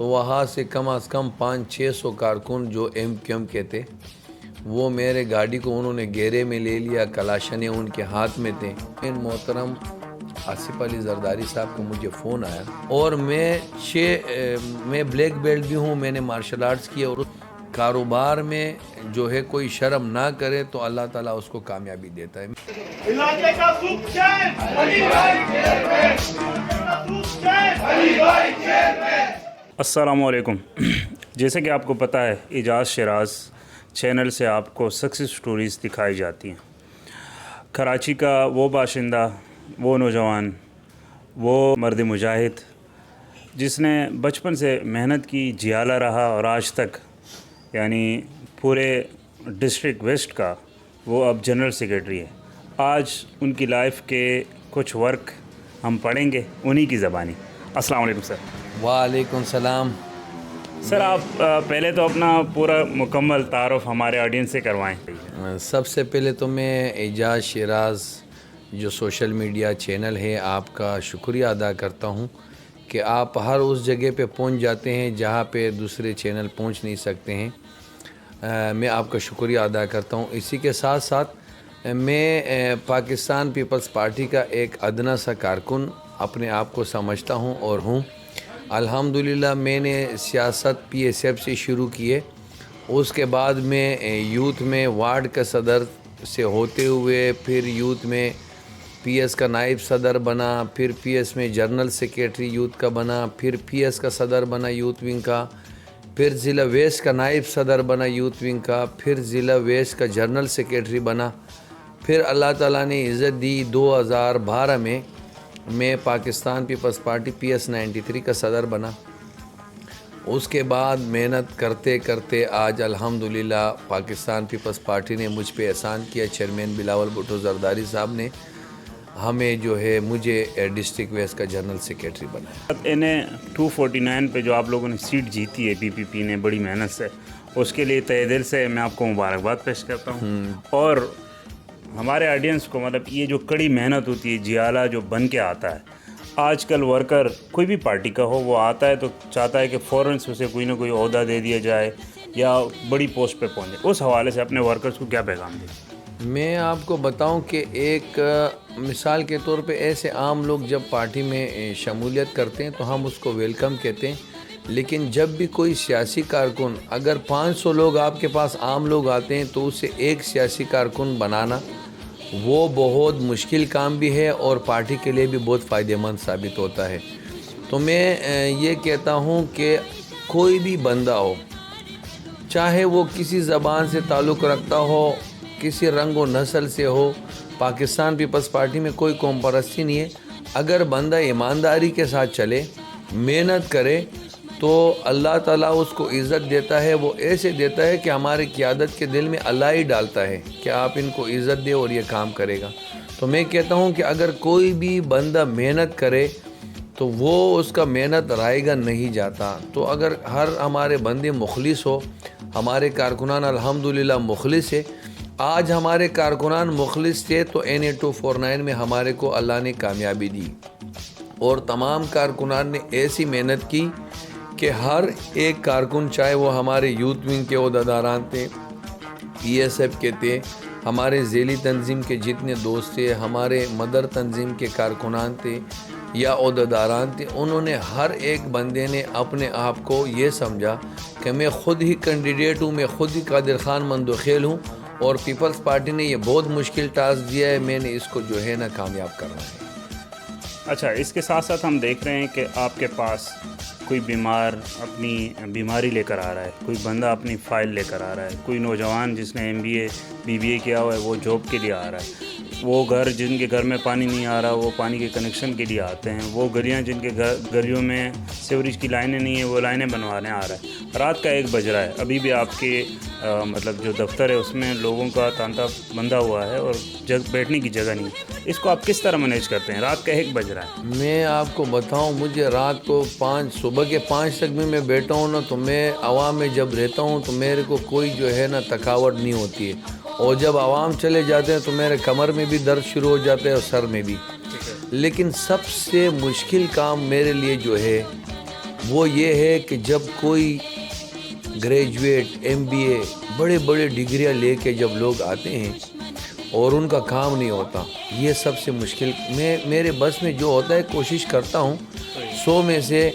تو وہاں سے کم از کم 500-600 کارکن جو ایم کیو ایم کے تھے وہ میرے گاڑی کو انہوں نے گھیرے میں لے لیا، کلاشنیں ان کے ہاتھ میں تھے۔ محترم آصف علی زرداری صاحب کو مجھے فون آیا، اور میں بلیک بیلٹ بھی ہوں، میں نے مارشل آرٹس کیا، اور کاروبار میں جو ہے کوئی شرم نہ کرے تو اللہ تعالیٰ اس کو کامیابی دیتا ہے۔ علاقے کا سپرچین علی بھائی چیئرمین، علی بھائی چیئرمین۔ السلام علیکم۔ جیسے کہ آپ کو پتہ ہے، اعجاز شیراز چینل سے آپ کو سکسیس سٹوریز دکھائی جاتی ہیں۔ کراچی کا وہ باشندہ، وہ نوجوان، وہ مرد مجاہد جس نے بچپن سے محنت کی، جیالہ رہا، اور آج تک یعنی پورے ڈسٹرکٹ ویسٹ کا وہ اب جنرل سیکریٹری ہے۔ آج ان کی لائف کے کچھ ورک ہم پڑھیں گے انہی کی زبانی۔ السلام علیکم سر۔ وعلیکم السلام۔ سر آپ پہلے تو اپنا پورا مکمل تعارف ہمارے آڈینس سے کروائیں۔ سب سے پہلے تو میں اعجاز شیراز جو سوشل میڈیا چینل ہے آپ کا شکریہ ادا کرتا ہوں کہ آپ ہر اس جگہ پہ پہنچ جاتے ہیں جہاں پہ دوسرے چینل پہنچ نہیں سکتے ہیں۔ میں آپ کا شکریہ ادا کرتا ہوں۔ اسی کے ساتھ ساتھ میں پاکستان پیپلز پارٹی کا ایک ادنا سا کارکن اپنے آپ کو سمجھتا ہوں اور ہوں۔ الحمدللہ میں نے سیاست پی ایس ایف سے شروع کیے، اس کے بعد میں یوتھ میں وارڈ کا صدر سے ہوتے ہوئے پھر یوتھ میں پی ایس کا نائب صدر بنا، پھر پی ایس میں جنرل سیکریٹری یوتھ کا بنا، پھر پی ایس کا صدر بنا یوتھ ونگ کا، پھر ضلع ویسٹ کا نائب صدر بنا یوتھ ونگ کا، پھر ضلع ویسٹ کا جنرل سیکریٹری بنا، پھر اللہ تعالیٰ نے عزت دی 2012 میں پاکستان پیپلز پارٹی پی ایس 93 کا صدر بنا۔ اس کے بعد محنت کرتے کرتے آج الحمدللہ پاکستان پیپلز پارٹی نے مجھ پہ احسان کیا، چیئرمین بلاول بھٹو زرداری صاحب نے ہمیں جو ہے مجھے ڈسٹرکٹ ویسٹ کا جنرل سیکریٹری بنایا۔ انہیں 249 پہ جو آپ لوگوں نے سیٹ جیتی ہے پی پی پی نے بڑی محنت سے، اس کے لیے تہہ دل سے میں آپ کو مبارکباد پیش کرتا ہوں۔ اور ہمارے آڈینس کو مطلب یہ جو کڑی محنت ہوتی ہے، جیالہ جو بن کے آتا ہے، آج کل ورکر کوئی بھی پارٹی کا ہو، وہ آتا ہے تو چاہتا ہے کہ فوراً سے اسے کوئی نہ کوئی عہدہ دے دیا جائے یا بڑی پوسٹ پہ پہنچے۔ اس حوالے سے اپنے ورکرز کو کیا پیغام دیں؟ میں آپ کو بتاؤں کہ ایک مثال کے طور پہ ایسے عام لوگ جب پارٹی میں شمولیت کرتے ہیں تو ہم اس کو ویلکم کہتے ہیں، لیکن جب بھی کوئی سیاسی کارکن، اگر 500 لوگ آپ کے پاس عام لوگ آتے ہیں تو اسے ایک سیاسی کارکن بنانا وہ بہت مشکل کام بھی ہے اور پارٹی کے لیے بھی بہت فائدہ مند ثابت ہوتا ہے۔ تو میں یہ کہتا ہوں کہ کوئی بھی بندہ ہو، چاہے وہ کسی زبان سے تعلق رکھتا ہو، کسی رنگ و نسل سے ہو، پاکستان پیپلز پارٹی میں کوئی قوم پرستی نہیں ہے۔ اگر بندہ ایمانداری کے ساتھ چلے، محنت کرے تو اللہ تعالیٰ اس کو عزت دیتا ہے۔ وہ ایسے دیتا ہے کہ ہمارے قیادت کے دل میں اللہ ہی ڈالتا ہے کہ آپ ان کو عزت دے اور یہ کام کرے گا۔ تو میں کہتا ہوں کہ اگر کوئی بھی بندہ محنت کرے تو وہ اس کا محنت رائے گا نہیں جاتا۔ تو اگر ہر ہمارے بندے مخلص ہو، ہمارے کارکنان الحمدللہ مخلص ہے، آج ہمارے کارکنان مخلص تھے تو NA 249 میں ہمارے کو اللہ نے کامیابی دی، اور تمام کارکنان نے ایسی محنت کی کہ ہر ایک کارکن، چاہے وہ ہمارے یوتھ ونگ کے عہدیداران تھے، پی ایس ایف کے تھے، ہمارے ذیلی تنظیم کے جتنے دوست تھے، ہمارے مدر تنظیم کے کارکنان تھے یا عہدیداران تھے، انہوں نے ہر ایک بندے نے اپنے آپ کو یہ سمجھا کہ میں خود ہی کینڈیڈیٹ ہوں، میں خود ہی قادر خان مندوخیل ہوں، اور پیپلز پارٹی نے یہ بہت مشکل ٹاسک دیا ہے، میں نے اس کو جو ہے نا کامیاب کرنا ہے۔ اچھا، اس کے ساتھ ساتھ ہم دیکھ رہے ہیں کہ آپ کے پاس کوئی بیمار اپنی بیماری لے کر آ رہا ہے، کوئی بندہ اپنی فائل لے کر آ رہا ہے، کوئی نوجوان جس نے MBA BBA کیا ہوا ہے وہ جاب کے لیے آ رہا ہے، وہ گھر جن کے گھر میں پانی نہیں آ رہا وہ پانی کے کنیکشن کے لیے آتے ہیں، وہ گلیاں جن کے گلیوں میں سیوریج کی لائنیں نہیں ہیں وہ لائنیں بنوانے آ رہا ہے۔ رات کا 1 بج رہا ہے، ابھی بھی آپ کے مطلب جو دفتر ہے اس میں لوگوں کا تانتا بندھا ہوا ہے اور بیٹھنے کی جگہ نہیں ہے۔ اس کو آپ کس طرح مینیج کرتے ہیں؟ رات کا 1 بج رہا ہے۔ میں آپ کو بتاؤں، مجھے رات کو صبح کے 5 تک بھی میں بیٹھا ہوں نا، تو میں عوام میں جب رہتا ہوں تو میرے کو کوئی جو ہے نا تھکاوٹ نہیں ہوتی ہے، اور جب عوام چلے جاتے ہیں تو میرے کمر میں بھی درد شروع ہو جاتا ہے اور سر میں بھی۔ لیکن سب سے مشکل کام میرے لیے جو ہے وہ یہ ہے کہ جب کوئی گریجویٹ MBA بڑے بڑے ڈگریاں لے کے جب لوگ آتے ہیں اور ان کا کام نہیں ہوتا، یہ سب سے مشکل. میرے بس میں جو ہوتا ہے کوشش کرتا ہوں 100 میں سے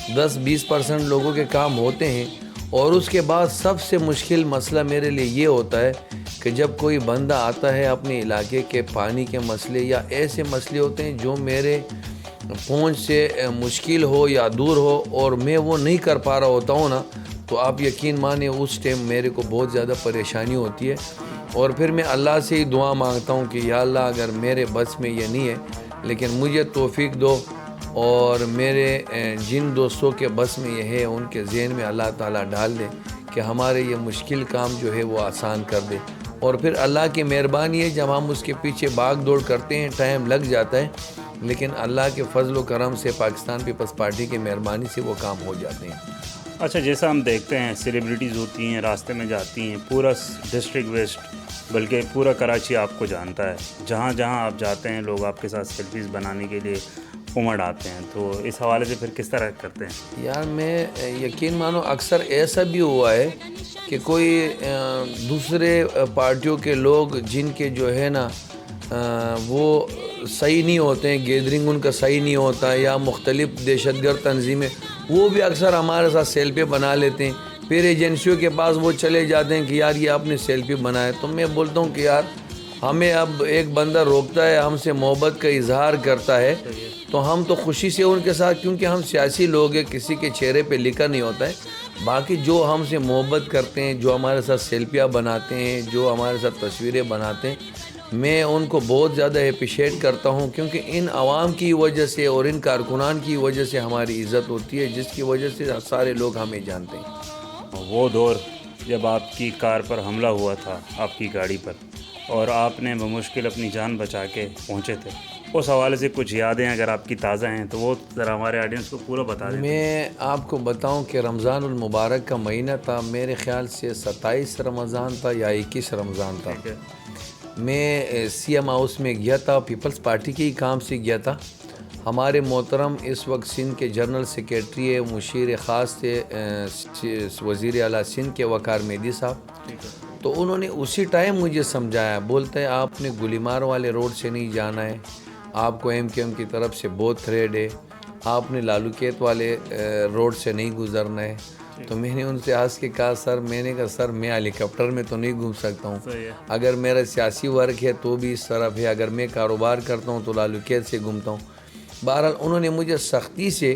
10-20% لوگوں کے کام ہوتے ہیں. اور اس کے بعد سب سے مشکل مسئلہ میرے لیے یہ ہوتا ہے کہ جب کوئی بندہ آتا ہے اپنے علاقے کے پانی کے مسئلے یا ایسے مسئلے ہوتے ہیں جو میرے پہنچ سے مشکل ہو یا دور ہو اور میں وہ نہیں کر پا رہا ہوتا ہوں نا، تو آپ یقین مانیں اس ٹائم میرے کو بہت زیادہ پریشانی ہوتی ہے. اور پھر میں اللہ سے ہی دعا مانگتا ہوں کہ یا اللہ اگر میرے بس میں یہ نہیں ہے لیکن مجھے توفیق دو، اور میرے جن دوستوں کے بس میں یہ ہے ان کے ذہن میں اللہ تعالیٰ ڈال دے کہ ہمارے یہ مشکل کام جو ہے وہ آسان کر دے. اور پھر اللہ کی مہربانی ہے جب ہم اس کے پیچھے بھاگ دوڑ کرتے ہیں ٹائم لگ جاتا ہے، لیکن اللہ کے فضل و کرم سے پاکستان پیپلز پارٹی کی مہربانی سے وہ کام ہو جاتے ہیں. اچھا، جیسا ہم دیکھتے ہیں سیلیبریٹیز ہوتی ہیں، راستے میں جاتی ہیں، پورا ڈسٹرکٹ ویسٹ بلکہ پورا کراچی آپ کو جانتا ہے، جہاں جہاں آپ جاتے ہیں لوگ آپ کے ساتھ سیلفیز بنانے کے لیے امڑ آتے ہیں. تو اس حوالے سے پھر کس طرح کرتے ہیں؟ یار میں یقین مانو اکثر ایسا بھی ہوا ہے کہ کوئی دوسرے پارٹیوں کے لوگ جن کے جو ہے نا وہ صحیح نہیں ہوتے ہیں، گیدرنگ ان کا صحیح نہیں ہوتا ہے، یا مختلف دہشت گرد تنظیمیں وہ بھی اکثر ہمارے ساتھ سیلفی بنا لیتے ہیں. پھر ایجنسیوں کے پاس وہ چلے جاتے ہیں کہ یار یہ آپ نے سیلفی بنائے. تو میں بولتا ہوں کہ یار ہمیں اب ایک بندہ روکتا ہے، ہم سے محبت کا اظہار کرتا ہے تو ہم تو خوشی سے ان کے ساتھ، کیونکہ ہم سیاسی لوگ ہیں، کسی کے چہرے پہ لکھا نہیں ہوتا ہے. باقی جو ہم سے محبت کرتے ہیں، جو ہمارے ساتھ سیلفیاں بناتے ہیں، جو ہمارے ساتھ تصویریں بناتے ہیں، میں ان کو بہت زیادہ اپریشیٹ کرتا ہوں، کیونکہ ان عوام کی وجہ سے اور ان کارکنان کی وجہ سے ہماری عزت ہوتی ہے، جس کی وجہ سے سارے لوگ ہمیں جانتے ہیں. وہ دور جب آپ کی کار پر حملہ ہوا تھا، آپ کی گاڑی پر، اور آپ نے بمشکل اپنی جان بچا کے پہنچے تھے، اس حوالے سے کچھ یادیں اگر آپ کی تازہ ہیں تو وہ ذرا ہمارے آڈینس کو پورا بتا دیں. میں آپ کو بتاؤں کہ رمضان المبارک کا مہینہ تھا، میرے خیال سے 27 رمضان تھا یا 21 رمضان تھا. میں CM ہاؤس میں گیا تھا، پیپلز پارٹی کے ہی کام سے گیا تھا. ہمارے محترم اس وقت سندھ کے جنرل سیکریٹری مشیر خاص تھے وزیر اعلیٰ سندھ کے وقار میدی صاحب. تو انہوں نے اسی ٹائم مجھے سمجھایا، بولتے ہیں آپ نے گلیمار والے روڈ سے نہیں جانا ہے، آپ کو MKM کی طرف سے بہت تھریڈ ہے، آپ نے لالوکیت والے روڈ سے نہیں گزرنا ہے. تو میں نے ان سے ہنس کے کہا سر، میں نے کہا سر میں ہیلی کاپٹر میں تو نہیں گھوم سکتا ہوں، اگر میرا سیاسی ورک ہے تو بھی اس طرف ہے، اگر میں کاروبار کرتا ہوں تو لالوکیت سے گھومتا ہوں. بہرحال انہوں نے مجھے سختی سے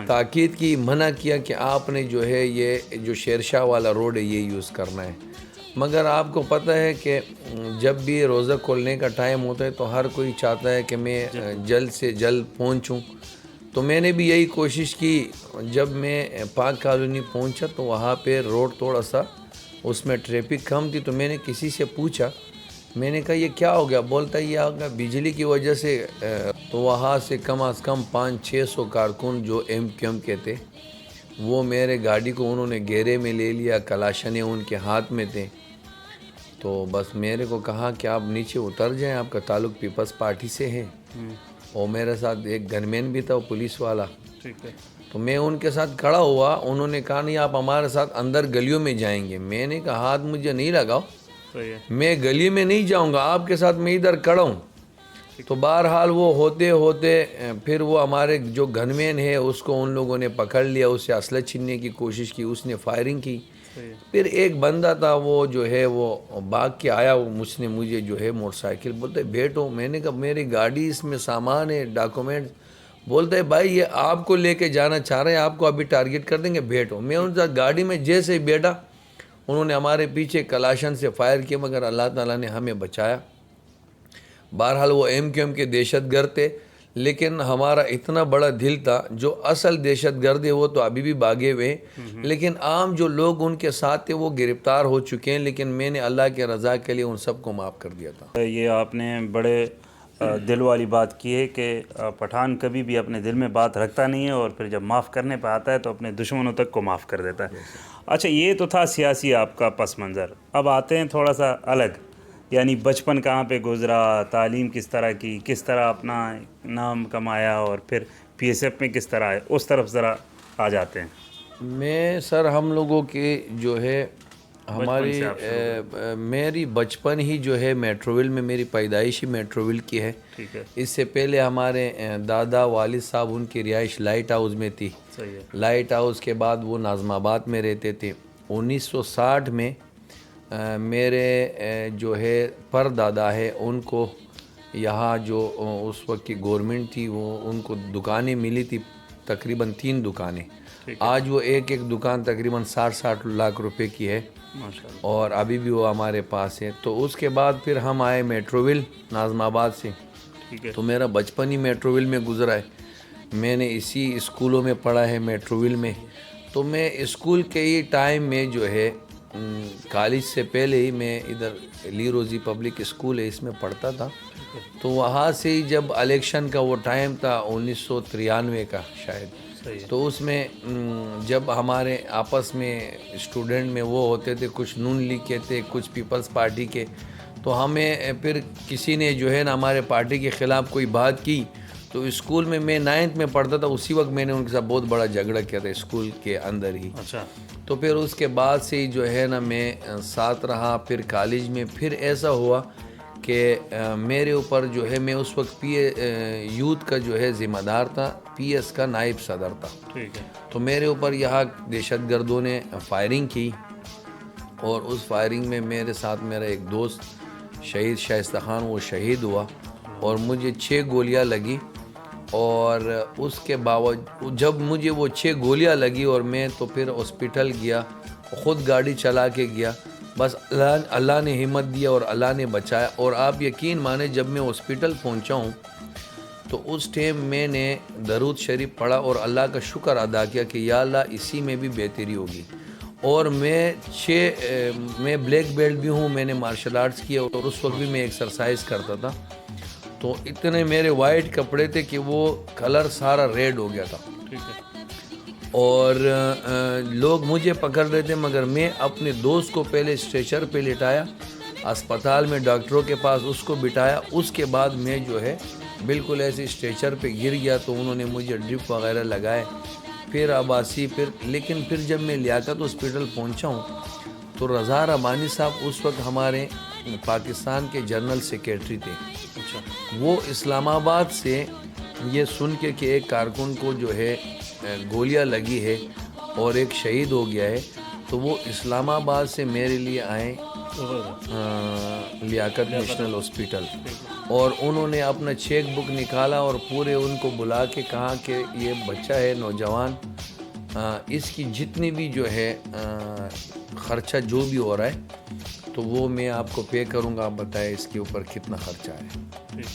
تاکید کی، منع کیا کہ آپ نے جو ہے یہ جو شیر شاہ والا روڈ ہے یہ یوز کرنا ہے. مگر آپ کو پتہ ہے کہ جب بھی روزہ کھولنے کا ٹائم ہوتا ہے تو ہر کوئی چاہتا ہے کہ میں جلد سے جلد پہنچوں. تو میں نے بھی یہی کوشش کی. جب میں پاک کالونی پہنچا تو وہاں پہ روڈ تھوڑا سا اس میں ٹریفک کم تھی. تو میں نے کسی سے پوچھا، میں نے کہا یہ کیا ہو گیا؟ بولتا ہے یہ ہوگا بجلی کی وجہ سے. تو وہاں سے کم از کم 500-600 کارکن جو MKM کے تھے وہ میرے گاڑی کو انہوں نے گھیرے میں لے لیا، کلاشنیں ان کے ہاتھ میں تھے. تو بس میرے کو کہا کہ آپ نیچے اتر جائیں، آپ کا تعلق پیپلز پارٹی سے ہے. اور میرے ساتھ ایک گن مین بھی تھا، وہ پولیس والا. تو میں ان کے ساتھ کھڑا ہوا. انہوں نے کہا نہیں آپ ہمارے ساتھ اندر گلیوں میں جائیں گے. میں نے کہا ہاتھ مجھے نہیں لگاؤ، میں گلی میں نہیں جاؤں گا، آپ کے ساتھ میں ادھر کھڑا ہوں. تو بہرحال وہ ہوتے ہوتے پھر وہ ہمارے جو گن مین ہے اس کو ان لوگوں نے پکڑ لیا، اس سے اسلحہ چھیننے کی کوشش کی، اس نے فائرنگ کی. پھر ایک بندہ تھا وہ جو ہے وہ بھاگ کے آیا، اس نے مجھے جو ہے موٹر سائیکل، بولتے بیٹھو. میں نے کہا میری گاڑی اس میں سامان ہے، ڈاکومنٹ. بولتا ہے بھائی یہ آپ کو لے کے جانا چاہ رہے ہیں، آپ کو ابھی ٹارگٹ کر دیں گے، بیٹھو. میں ان ساتھ گاڑی میں جیسے ہی بیٹھا انہوں نے ہمارے پیچھے کلاشن سے فائر کیا، مگر اللہ تعالیٰ نے ہمیں بچایا. بہرحال وہ MKM کے دہشت گرد تھے، لیکن ہمارا اتنا بڑا دل تھا. جو اصل دہشت گرد ہے وہ تو ابھی بھی بھاگے ہوئے ہیں، لیکن عام جو لوگ ان کے ساتھ تھے وہ گرفتار ہو چکے ہیں. لیکن میں نے اللہ کے رضا کے لیے ان سب کو معاف کر دیا تھا. یہ آپ نے بڑے دل والی بات کی ہے کہ پٹھان کبھی بھی اپنے دل میں بات رکھتا نہیں ہے، اور پھر جب معاف کرنے پہ آتا ہے تو اپنے دشمنوں تک کو معاف کر دیتا ہے. اچھا، یہ تو تھا سیاسی آپ کا پس منظر. اب آتے ہیں تھوڑا سا الگ، یعنی بچپن کہاں پہ گزرا، تعلیم کس طرح کی، کس طرح اپنا نام کمایا، اور پھر PSF میں کس طرح آئے، اس طرف ذرا آ جاتے ہیں؟ میں سر ہم لوگوں کے جو ہے ہماری میری بچپن ہی جو ہے میٹروول میں، میری پیدائش ہی میٹروول کی ہے. ٹھیک ہے. اس سے پہلے ہمارے دادا والد صاحب ان کی رہائش لائٹ ہاؤس میں تھی. صحیح ہے. لائٹ ہاؤس کے بعد وہ ناظم آباد میں رہتے تھے. 1960 میں میرے جو ہے پر دادا ہے ان کو یہاں جو اس وقت کی گورنمنٹ تھی وہ ان کو دکانیں ملی تھی، تقریباً 3 دکانیں. آج وہ ایک دکان تقریباً 60 لاکھ روپے کی ہے اور ابھی بھی وہ ہمارے پاس ہے. تو اس کے بعد پھر ہم آئے میٹروول ناظم آباد سے. تو میرا بچپن ہی میٹروول میں گزرا ہے. میں نے اسی اسکولوں میں پڑھا ہے میٹروول میں. تو میں اسکول کے ہی ٹائم میں جو ہے کالج سے پہلے ہی میں ادھر لی روزی پبلک اسکول ہے اس میں پڑھتا تھا. تو وہاں سے ہی جب الیکشن کا وہ ٹائم تھا 1993 کا شاید، تو اس میں جب ہمارے آپس میں اسٹوڈنٹ میں وہ ہوتے تھے، کچھ نون لیگ کے تھے، کچھ پیپلز پارٹی کے، تو ہمیں پھر کسی نے جو ہے نا ہمارے پارٹی کے خلاف کوئی بات کی. تو اسکول میں 9th میں پڑھتا تھا، اسی وقت میں نے ان کے ساتھ بہت بڑا جھگڑا کیا تھا اسکول کے اندر ہی. اچھا. تو پھر اس کے بعد سے جو ہے نا میں ساتھ رہا. پھر کالج میں پھر ایسا ہوا کہ میرے اوپر جو ہے، میں اس وقت یوتھ کا جو ہے ذمہ دار تھا، پی ایس کا نائب صدر تھا. ٹھیک ہے. تو میرے اوپر یہاں دہشت گردوں نے فائرنگ کی اور اس فائرنگ میں میرے ساتھ میرا ایک دوست شہید شائستہ خان وہ شہید ہوا اور مجھے 6 گولیاں لگی. اور اس کے باوجود جب مجھے وہ 6 گولیاں لگی اور میں تو پھر ہاسپٹل گیا، خود گاڑی چلا کے گیا. بس اللہ نے ہمت دیا اور اللہ نے بچایا. اور آپ یقین مانیں جب میں ہاسپٹل پہنچا ہوں تو اس ٹائم میں نے درود شریف پڑھا اور اللہ کا شکر ادا کیا کہ یا اللہ اسی میں بھی بہتری ہوگی. اور میں بلیک بیلٹ بھی ہوں، میں نے مارشل آرٹس کیا اور اس وقت بھی میں ایکسرسائز کرتا تھا. تو اتنے میرے وائٹ کپڑے تھے کہ وہ کلر سارا ریڈ ہو گیا تھا. ٹھیک ہے. اور لوگ مجھے پکڑ رہے تھے مگر میں اپنے دوست کو پہلے اسٹریچر پہ لٹایا، اسپتال میں ڈاکٹروں کے پاس اس کو بٹھایا. اس کے بعد میں جو ہے بالکل ایسے اسٹریچر پہ گر گیا تو انہوں نے مجھے ڈرپ وغیرہ لگائے. پھر عباسی لیکن پھر جب میں لیاقت ہاسپٹل پہنچا ہوں تو رضا ربانی صاحب اس وقت ہمارے پاکستان کے جنرل سیکریٹری تھے. وہ اسلام آباد سے یہ سن کے کہ ایک کارکن کو جو ہے گولیاں لگی ہے اور ایک شہید ہو گیا ہے، تو وہ اسلام آباد سے میرے لیے آئے لیاقت نیشنل ہاسپٹل. اور انہوں نے اپنا چیک بک نکالا اور پورے ان کو بلا کے کہا کہ یہ بچہ ہے نوجوان، اس کی جتنی بھی جو ہے خرچہ جو بھی ہو رہا ہے تو وہ میں آپ کو پے کروں گا، آپ بتائیں اس کے اوپر کتنا خرچہ ہے.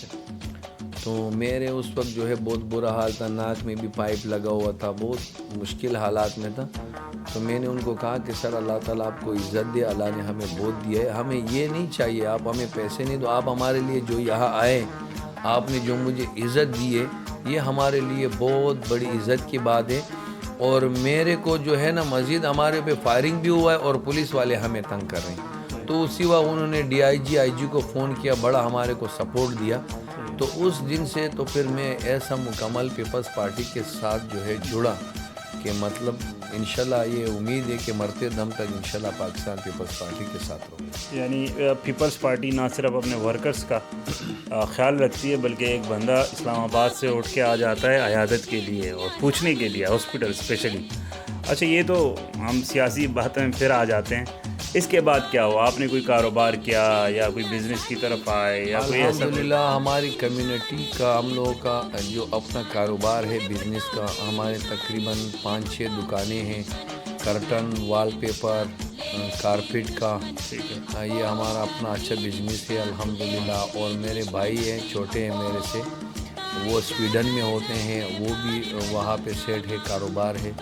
تو میرے اس وقت جو ہے بہت برا حال تھا، ناک میں بھی پائپ لگا ہوا تھا، بہت مشکل حالات میں تھا. تو میں نے ان کو کہا کہ سر اللہ تعالیٰ آپ کو عزت دے، اللہ نے ہمیں بہت دیا ہے، ہمیں یہ نہیں چاہیے آپ ہمیں پیسے نہیں دو، آپ ہمارے لیے جو یہاں آئے آپ نے جو مجھے عزت دی ہے یہ ہمارے لیے بہت بڑی عزت کی بات ہے. اور میرے کو جو ہے نا مزید ہمارے پہ فائرنگ بھی ہوا ہے اور پولیس والے ہمیں تنگ کر رہے ہیں. تو اسی وقت انہوں نے DIG کو فون کیا، بڑا ہمارے کو سپورٹ دیا. تو اس دن سے تو پھر میں ایسا مکمل پیپلز پارٹی کے ساتھ جو ہے جڑا کہ مطلب انشاءاللہ یہ امید ہے کہ مرتے دم تک انشاءاللہ پاکستان پیپلز پارٹی کے ساتھ رہے. یعنی پیپلز پارٹی نہ صرف اپنے ورکرز کا خیال رکھتی ہے بلکہ ایک بندہ اسلام آباد سے اٹھ کے آ جاتا ہے عیادت کے لیے اور پوچھنے کے لیے ہاسپٹل اسپیشلی. اچھا یہ تو ہم سیاسی باتوں میں پھر آ جاتے ہیں. اس کے بعد کیا ہوا؟ آپ نے کوئی کاروبار کیا یا کوئی بزنس کی طرف آئے یا کوئی ایسا؟ الحمدللہ ہماری کمیونٹی کا ہم لوگوں کا جو اپنا کاروبار ہے بزنس کا، ہمارے تقریباً 5-6 دکانیں ہیں، کرٹن، وال پیپر، کارپیٹ کا. یہ ہمارا اپنا اچھا بزنس ہے الحمدللہ. اور میرے بھائی ہیں چھوٹے ہیں میرے سے، وہ سویڈن میں ہوتے ہیں، وہ بھی وہاں پہ سیٹ ہے، کاروبار ہے.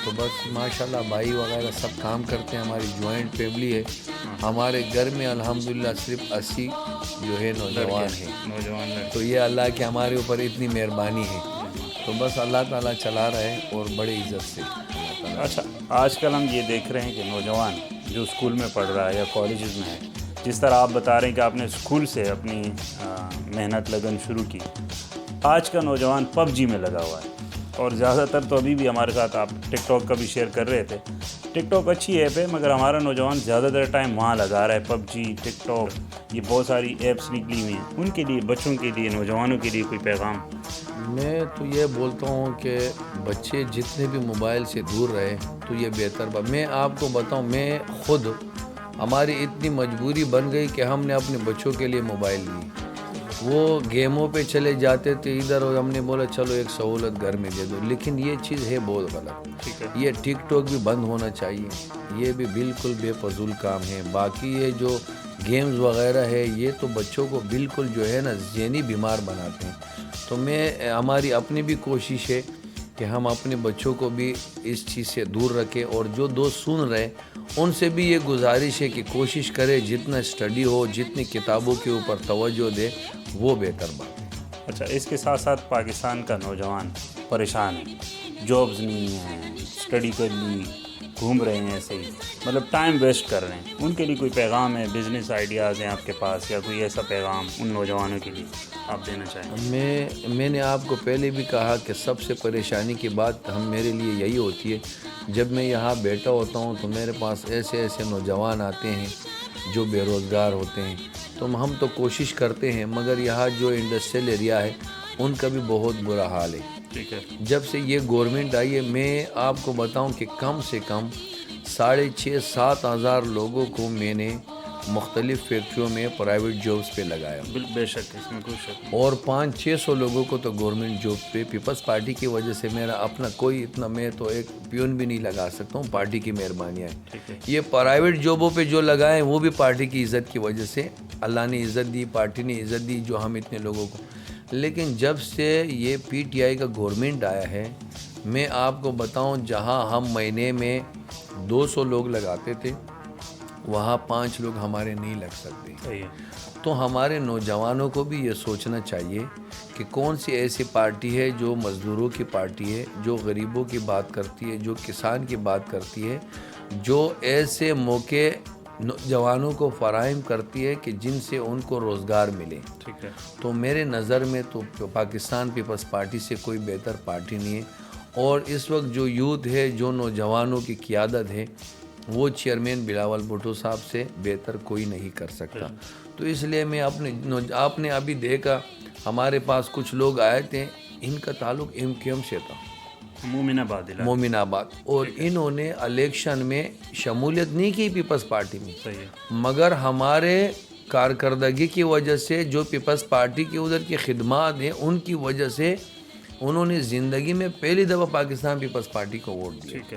تو بس ماشاءاللہ بھائی وغیرہ سب کام کرتے ہیں. ہماری جوائنٹ فیملی ہے. ہمارے گھر میں الحمدللہ صرف 80 جو ہے نوجوان ہیں. تو یہ اللہ کے ہمارے اوپر اتنی مہربانی ہے. تو بس اللہ تعالیٰ چلا رہا ہے اور بڑی عزت سے. اچھا آج کل ہم یہ دیکھ رہے ہیں کہ نوجوان جو اسکول میں پڑھ رہا ہے یا کالجز میں ہے، جس طرح آپ بتا رہے ہیں کہ آپ نے اسکول سے اپنی محنت لگن شروع کی، آج کا نوجوان PUBG میں لگا ہوا ہے اور زیادہ تر تو ابھی بھی ہمارے ساتھ آپ ٹک ٹاک کا بھی شیئر کر رہے تھے. ٹک ٹاک اچھی ایپ ہے مگر ہمارا نوجوان زیادہ تر ٹائم وہاں لگا رہا ہے. پب جی, ٹک ٹاک, یہ بہت ساری ایپس نکلی ہوئی ہیں. ان کے لیے, بچوں کے لیے, نوجوانوں کے لیے کوئی پیغام؟ میں تو یہ بولتا ہوں کہ بچے جتنے بھی موبائل سے دور رہے تو یہ بہتر میں آپ کو بتاؤں, میں خود ہماری اتنی مجبوری بن گئی کہ ہم نے اپنے بچوں کے لیے موبائل لی. وہ گیموں پہ چلے جاتے تھے ادھر, اور ہم نے بولا چلو ایک سہولت گھر میں دے دو, لیکن یہ چیز ہے بہت غلط. یہ ٹک ٹاک بھی بند ہونا چاہیے, یہ بھی بالکل بے فضول کام ہے. باقی یہ جو گیمز وغیرہ ہے یہ تو بچوں کو بالکل جو ہے نا ذہنی بیمار بناتے ہیں. تو ہماری اپنی بھی کوشش ہے کہ ہم اپنے بچوں کو بھی اس چیز سے دور رکھیں, اور جو دوست سن رہے ان سے بھی یہ گزارش ہے کہ کوشش کرے جتنا اسٹڈی ہو, جتنی کتابوں کے اوپر توجہ دے, وہ بہتر بات ہے. اچھا, اس کے ساتھ ساتھ پاکستان کا نوجوان پریشان ہے, جابز نہیں ہیں, اسٹڈی کر لی, گھوم رہے ہیں ایسے ہی, مطلب ٹائم ویسٹ کر رہے ہیں. ان کے لیے کوئی پیغام ہے, بزنس آئیڈیاز ہیں آپ کے پاس, یا کوئی ایسا پیغام ان نوجوانوں کے لیے آپ دینا چاہیں؟ میں نے آپ کو پہلے بھی کہا کہ سب سے پریشانی کی بات میرے لیے یہی ہوتی ہے, جب میں یہاں بیٹھا ہوتا ہوں تو میرے پاس ایسے نوجوان آتے ہیں جو بے روزگار ہوتے ہیں. تو ہم تو کوشش کرتے ہیں, مگر یہاں جو انڈسٹریل ایریا ہے ان کا بھی بہت برا حال ہے. ٹھیک ہے. جب سے یہ گورنمنٹ آئی ہے, میں آپ کو بتاؤں کہ کم سے کم 6,500-7 ہزار لوگوں کو میں نے مختلف فیکٹریوں میں پرائیویٹ جابز پہ لگایا, بے شک, اس میں کوئی شک نہیں. اور 500-600 لوگوں کو تو گورنمنٹ جاب پہ پیپلز پارٹی کی وجہ سے, میرا اپنا کوئی اتنا, میں تو ایک پیون بھی نہیں لگا سکتا ہوں, پارٹی کی مہربانیاں ہیں. یہ پرائیویٹ جابوں پہ جو لگائے وہ بھی پارٹی کی عزت کی وجہ سے, اللہ نے عزت دی, پارٹی نے عزت دی جو ہم اتنے لوگوں کو. لیکن جب سے یہ پی ٹی آئی کا گورنمنٹ آیا ہے, میں آپ کو بتاؤں جہاں ہم مہینے میں 200 لوگ لگاتے تھے وہاں 5 لوگ ہمارے نہیں لگ سکتے. تو ہمارے نوجوانوں کو بھی یہ سوچنا چاہیے کہ کون سی ایسی پارٹی ہے جو مزدوروں کی پارٹی ہے, جو غریبوں کی بات کرتی ہے, جو کسان کی بات کرتی ہے, جو ایسے موقع نوجوانوں کو فراہم کرتی ہے کہ جن سے ان کو روزگار ملے. ٹھیک ہے. تو میرے نظر میں تو پاکستان پیپلز پارٹی سے کوئی بہتر پارٹی نہیں ہے. اور اس وقت جو یوتھ ہے, جو نوجوانوں کی قیادت ہے, وہ چیئرمین بلاول بھٹو صاحب سے بہتر کوئی نہیں کر سکتا. تو اس لیے میں آپ نے ابھی دیکھا ہمارے پاس کچھ لوگ آئے تھے, ان کا تعلق ایم کیو ایم سے تھا, مومن آباد, اور انہوں نے الیکشن میں شمولیت نہیں کی پیپلز پارٹی میں, مگر ہمارے کارکردگی کی وجہ سے, جو پیپلز پارٹی کی ادھر کی خدمات ہیں ان کی وجہ سے, انہوں نے زندگی میں پہلی دفعہ پاکستان پیپلز پارٹی کو ووٹ دیا.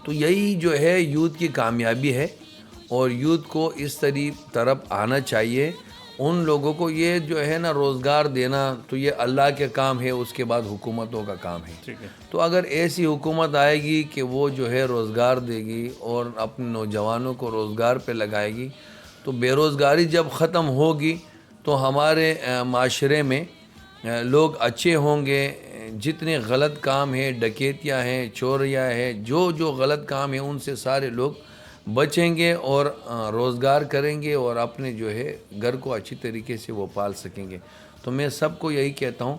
تو یہی جو ہے یوتھ کی کامیابی ہے, اور یوتھ کو اس طرف آنا چاہیے. ان لوگوں کو یہ جو ہے نا روزگار دینا تو یہ اللہ کے کام ہے, اس کے بعد حکومتوں کا کام ہے. تو اگر ایسی حکومت آئے گی کہ وہ جو ہے روزگار دے گی اور اپنے نوجوانوں کو روزگار پہ لگائے گی, تو بے روزگاری جب ختم ہوگی تو ہمارے معاشرے میں لوگ اچھے ہوں گے. جتنے غلط کام ہیں, ڈکیتیاں ہیں, چوریاں ہیں, جو غلط کام ہیں, ان سے سارے لوگ بچیں گے اور روزگار کریں گے, اور اپنے جو ہے گھر کو اچھی طریقے سے وہ پال سکیں گے. تو میں سب کو یہی کہتا ہوں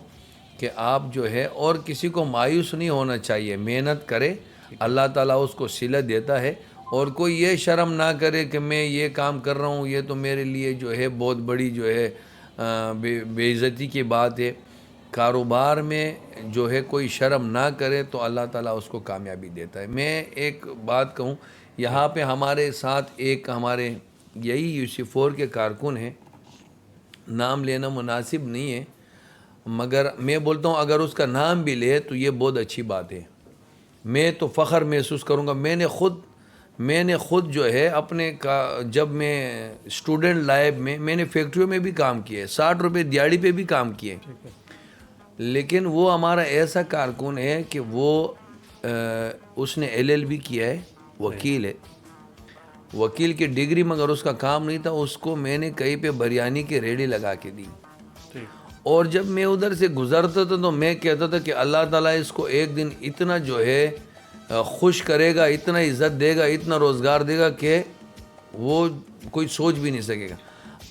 کہ آپ جو ہے, اور کسی کو مایوس نہیں ہونا چاہیے, محنت کرے, اللہ تعالیٰ اس کو صلہ دیتا ہے. اور کوئی یہ شرم نہ کرے کہ میں یہ کام کر رہا ہوں, یہ تو میرے لیے جو ہے بہت بڑی جو ہے بے عزتی کی بات ہے. کاروبار میں جو ہے کوئی شرم نہ کرے تو اللہ تعالیٰ اس کو کامیابی دیتا ہے. میں ایک بات کہوں, یہاں پہ ہمارے ساتھ ایک ہمارے یہی UC4 کے کارکن ہیں, نام لینا مناسب نہیں ہے, مگر میں بولتا ہوں اگر اس کا نام بھی لے تو یہ بہت اچھی بات ہے. میں تو فخر محسوس کروں گا. میں نے خود جو ہے اپنے جب میں اسٹوڈنٹ لائف میں نے فیکٹریوں میں بھی کام کیے, 60 روپے دیہڑی پہ بھی کام کیے, لیکن وہ ہمارا ایسا کارکن ہے کہ وہ اس نے LLB کیا ہے, وکیل ہے, وکیل کی ڈگری, مگر اس کا کام نہیں تھا. اس کو میں نے کہیں پہ بریانی کی ریڑھی لگا کے دی, اور جب میں ادھر سے گزرتا تھا تو میں کہتا تھا کہ اللہ تعالیٰ اس کو ایک دن اتنا جو ہے خوش کرے گا, اتنا عزت دے گا, اتنا روزگار دے گا کہ وہ کوئی سوچ بھی نہیں سکے گا.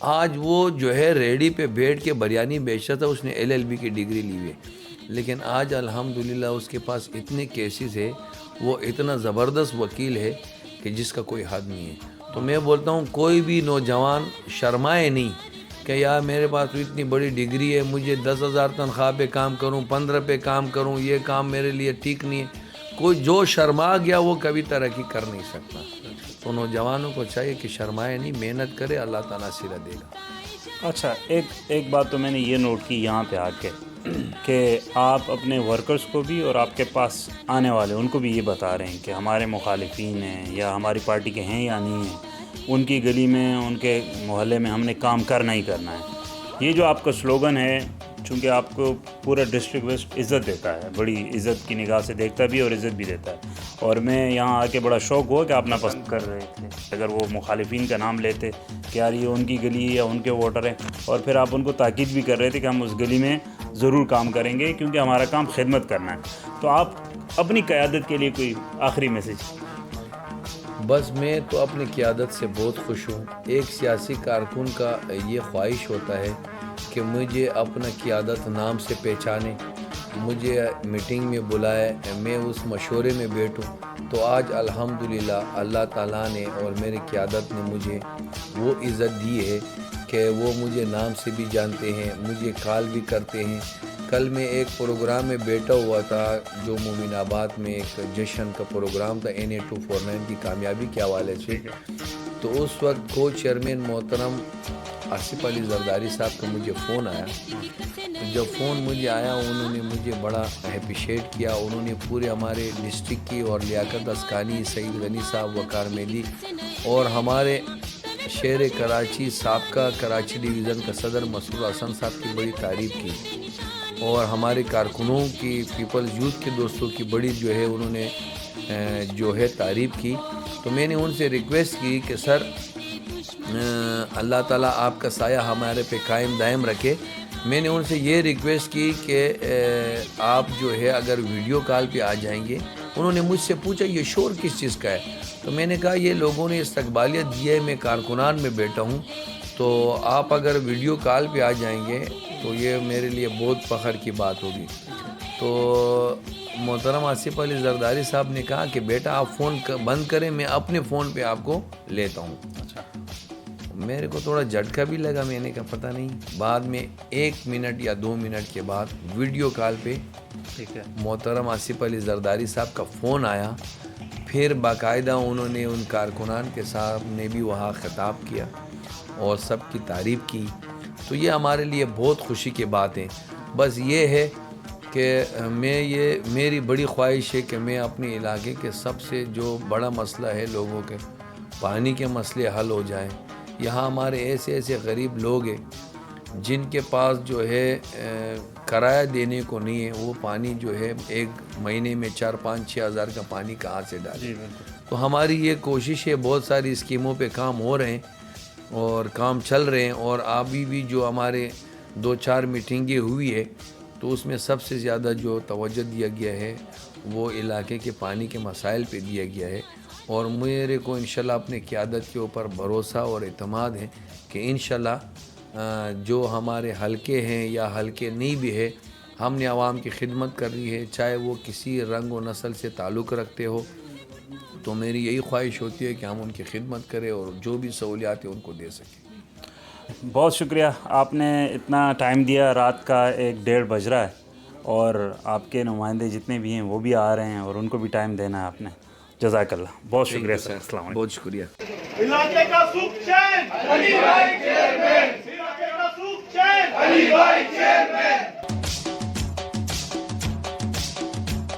آج وہ جو ہے ریڑھی پہ بیٹھ کے بریانی بیچتا تھا, اس نے LLB کی ڈگری لی ہوئی ہے. لیکن آج الحمدللہ اس کے پاس اتنے کیسز ہے، وہ اتنا زبردست وکیل ہے کہ جس کا کوئی حد نہیں ہے. تو میں بولتا ہوں کوئی بھی نوجوان شرمائے نہیں کہ یار میرے پاس تو اتنی بڑی ڈگری ہے، مجھے 10,000 تنخواہ پہ کام کروں، 15 پہ کام کروں، یہ کام میرے لیے ٹھیک نہیں ہے. کوئی جو شرما گیا وہ کبھی ترقی کر نہیں سکتا. تو نوجوانوں کو چاہیے کہ شرمائے نہیں، محنت کرے، اللہ تعالیٰ سلا دے گا. اچھا، ایک بات تو میں نے یہ نوٹ کی یہاں پہ آ کے کہ آپ اپنے ورکرز کو بھی اور آپ کے پاس آنے والے ان کو بھی یہ بتا رہے ہیں کہ ہمارے مخالفین ہیں یا ہماری پارٹی کے ہیں یا نہیں ہیں، ان کی گلی میں، ان کے محلے میں ہم نے کام کرنا ہی کرنا ہے. یہ جو آپ کا سلوگن ہے، چونکہ آپ کو پورا ڈسٹرکٹ ویسٹ عزت دیتا ہے، بڑی عزت کی نگاہ سے دیکھتا بھی اور عزت بھی دیتا ہے، اور میں یہاں آ کے بڑا شوق ہوا کہ آپ ناپسند کر رہے تھے اگر وہ مخالفین کا نام لیتے کہ یار یہ ان کی گلی یا ان کے ووٹر ہیں، اور پھر آپ ان کو تاکید بھی کر رہے تھے کہ ہم اس گلی میں ضرور کام کریں گے کیونکہ ہمارا کام خدمت کرنا ہے. تو آپ اپنی قیادت کے لیے کوئی آخری میسیج؟ بس میں تو اپنی قیادت سے بہت خوش ہوں. ایک سیاسی کارکن کا یہ خواہش ہوتا ہے کہ مجھے اپنا قیادت نام سے پہچانے، مجھے میٹنگ میں بلائے، میں اس مشورے میں بیٹھوں. تو آج الحمدللہ اللہ تعالیٰ نے اور میری قیادت نے مجھے وہ عزت دی ہے کہ وہ مجھے نام سے بھی جانتے ہیں، مجھے کال بھی کرتے ہیں. کل میں ایک پروگرام میں بیٹھا ہوا تھا جو مومن آباد میں ایک جشن کا پروگرام تھا NA 249 کی کامیابی کے حوالے سے. تو اس وقت کو چیئرمین محترم آصف علی زرداری صاحب کا مجھے فون آیا. جب فون مجھے آیا انہوں نے مجھے بڑا اپریشیٹ کیا. انہوں نے پورے ہمارے ڈسٹرکٹ کی اور لیاقت اسکانی، سعید غنی صاحب، وقار میلی اور ہمارے شہر کراچی سابقہ کراچی ڈویژن کا صدر مسرور حسن صاحب کی بڑی تعریف کی، اور ہمارے کارکنوں کی، پیپلز یوتھ کے دوستوں کی بڑی جو ہے انہوں نے جو ہے تعریف کی. تو میں نے ان سے ریکویسٹ کی کہ سر اللہ تعالیٰ آپ کا سایہ ہمارے پہ قائم دائم رکھے. میں نے ان سے یہ ریکویسٹ کی کہ آپ جو ہے اگر ویڈیو کال پہ آ جائیں گے. انہوں نے مجھ سے پوچھا یہ شور کس چیز کا ہے؟ تو میں نے کہا یہ لوگوں نے استقبالیت دی ہے، میں کارکنان میں بیٹھا ہوں، تو آپ اگر ویڈیو کال پہ آ جائیں گے تو یہ میرے لیے بہت فخر کی بات ہوگی. تو محترم آصف علی زرداری صاحب نے کہا کہ بیٹا آپ فون بند کریں، میں اپنے فون پہ آپ کو لیتا ہوں. میرے کو تھوڑا جھٹکا بھی لگا. میں نے کہا پتہ نہیں. بعد میں 1 منٹ یا 2 منٹ کے بعد ویڈیو کال پہ محترم آصف علی زرداری صاحب کا فون آیا. پھر باقاعدہ انہوں نے ان کارکنان کے ساتھ نے بھی وہاں خطاب کیا اور سب کی تعریف کی. تو یہ ہمارے لیے بہت خوشی کی بات ہے. بس یہ ہے کہ میری بڑی خواہش ہے کہ میں اپنے علاقے کے سب سے جو بڑا مسئلہ ہے لوگوں کے پانی کے مسئلے حل ہو جائیں. یہاں ہمارے ایسے غریب لوگ ہیں جن کے پاس جو ہے کرایہ دینے کو نہیں ہے، وہ پانی جو ہے ایک مہینے میں 4-5-6 ہزار کا پانی کہاں سے ڈالیں. تو ہماری یہ کوشش ہے، بہت ساری اسکیموں پہ کام ہو رہے ہیں اور کام چل رہے ہیں، اور ابھی بھی جو ہمارے 2-4 میٹنگیں ہوئی ہے تو اس میں سب سے زیادہ جو توجہ دیا گیا ہے وہ علاقے کے پانی کے مسائل پہ دیا گیا ہے. اور میرے کو انشاءاللہ اپنے قیادت کے اوپر بھروسہ اور اعتماد ہے کہ انشاءاللہ جو ہمارے حلقے ہیں یا حلقے نہیں بھی ہے، ہم نے عوام کی خدمت کرنی ہے، چاہے وہ کسی رنگ و نسل سے تعلق رکھتے ہو. تو میری یہی خواہش ہوتی ہے کہ ہم ان کی خدمت کریں اور جو بھی سہولیات ہیں ان کو دے سکیں. بہت شکریہ، آپ نے اتنا ٹائم دیا. رات کا 1-1:30 بج رہا ہے اور آپ کے نمائندے جتنے بھی ہیں وہ بھی آ رہے ہیں اور ان کو بھی ٹائم دینا ہے آپ نے. جزاک اللہ، بہت شکریہ سر. السلام علیکم. بہت شکریہ. علاقے کا سکھ چین علی بھائی چیئرمین.